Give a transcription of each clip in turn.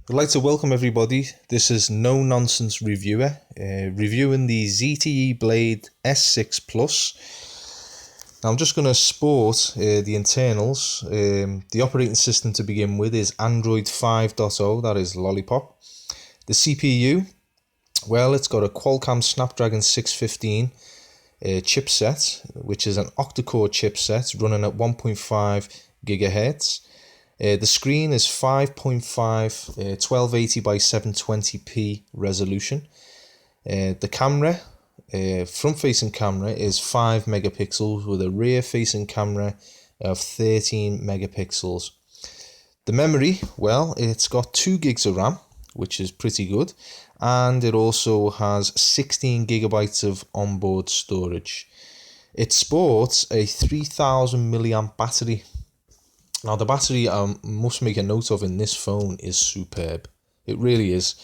I'd like to welcome everybody. This is No Nonsense Reviewer, reviewing the ZTE Blade S6 Plus. Now I'm just going to sport the internals. The operating system to begin with is Android 5.0, that is Lollipop. The CPU, well, it's got a Qualcomm Snapdragon 615 chipset, which is an octa-core chipset running at 1.5 gigahertz. The screen is 5.5 1280 by 720p resolution. The camera, front-facing camera, is 5 megapixels with a rear-facing camera of 13 megapixels. The memory, well, it's got 2 gigs of RAM, which is pretty good, and it also has 16 gigabytes of onboard storage. It sports a 3000 milliamp battery. Now the battery I must make a note of in this phone is superb. It really is.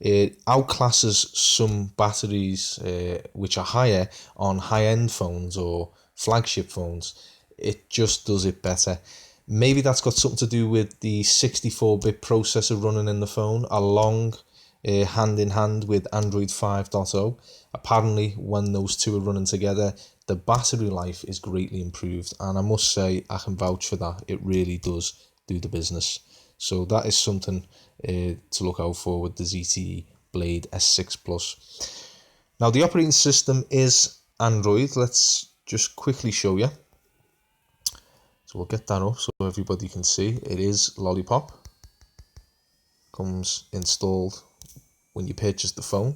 It outclasses some batteries which are higher on high-end phones or flagship phones. It just does it better. Maybe that's got something to do with the 64-bit processor running in the phone, along hand in hand with Android 5.0. Apparently, when those two are running together, the battery life is greatly improved, and I must say I can vouch for that. It really does do the business. So that is something to look out for with the ZTE Blade S6 Plus. Now the operating system is Android. Let's just quickly show you. So we'll get that up so everybody can see. It is Lollipop. Comes installed when you purchase the phone.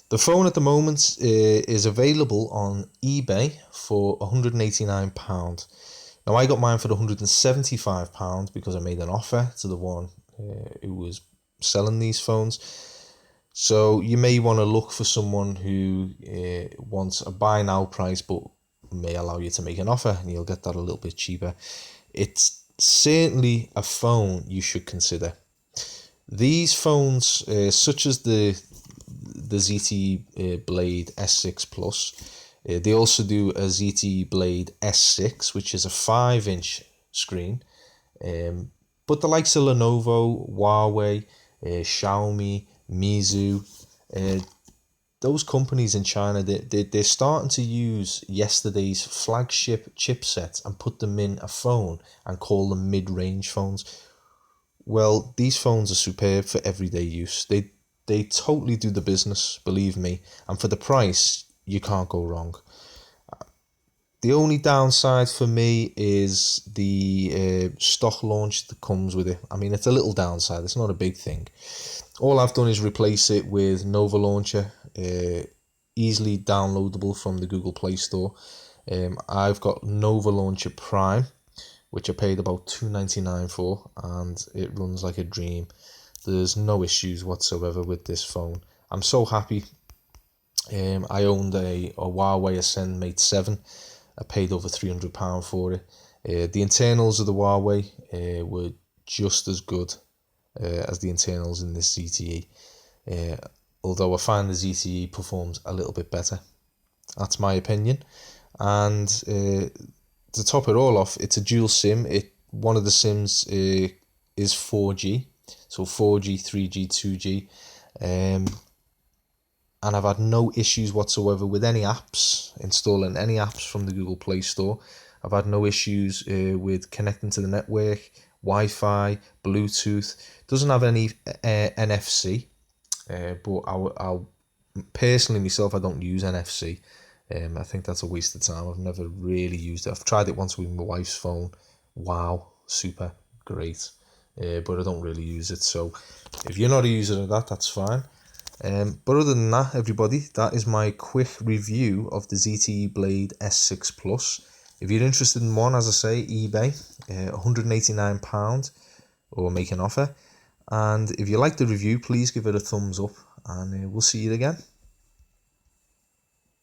The phone at the moment is available on eBay for £189. Now I got mine for £175 because I made an offer to the one who was selling these phones. So you may want to look for someone who wants a buy now price but may allow you to make an offer, and you'll get that a little bit cheaper. It's certainly a phone you should consider. These phones, such as the ZTE Blade S6 Plus, they also do a ZTE Blade S6, which is a 5-inch screen. But the likes of Lenovo, Huawei, Xiaomi, Mizu, those companies in China, they're starting to use yesterday's flagship chipsets and put them in a phone and call them mid-range phones. Well, these phones are superb for everyday use. They totally do the business, believe me. And for the price, you can't go wrong. The only downside for me is the stock launch that comes with it. I mean, it's a little downside. It's not a big thing. All I've done is replace it with Nova Launcher, easily downloadable from the Google Play Store. I've got Nova Launcher Prime, which I paid about $2.99 for, and it runs like a dream. There's no issues whatsoever with this phone. I'm so happy. I owned a Huawei Ascend Mate 7. I paid over £300 for it. The internals of the Huawei were just as good as the internals in this ZTE. Although I find the ZTE performs a little bit better. That's my opinion. And to top it all off, it's a dual SIM. One of the SIMs is 4G, so 4G, 3G, 2G, and I've had no issues whatsoever with any apps, installing any apps from the Google Play Store. I've had no issues with connecting to the network, Wi-Fi, Bluetooth. Doesn't have any NFC, but I'll personally myself, I don't use NFC. I think that's a waste of time. I've never really used it. I've tried it once with my wife's phone. Wow, super, great. But I don't really use it. So if you're not a user of that, that's fine. But other than that, everybody, that is my quick review of the ZTE Blade S6 Plus. If you're interested in one, as I say, eBay, £189 or make an offer. And if you like the review, please give it a thumbs up, and we'll see you again.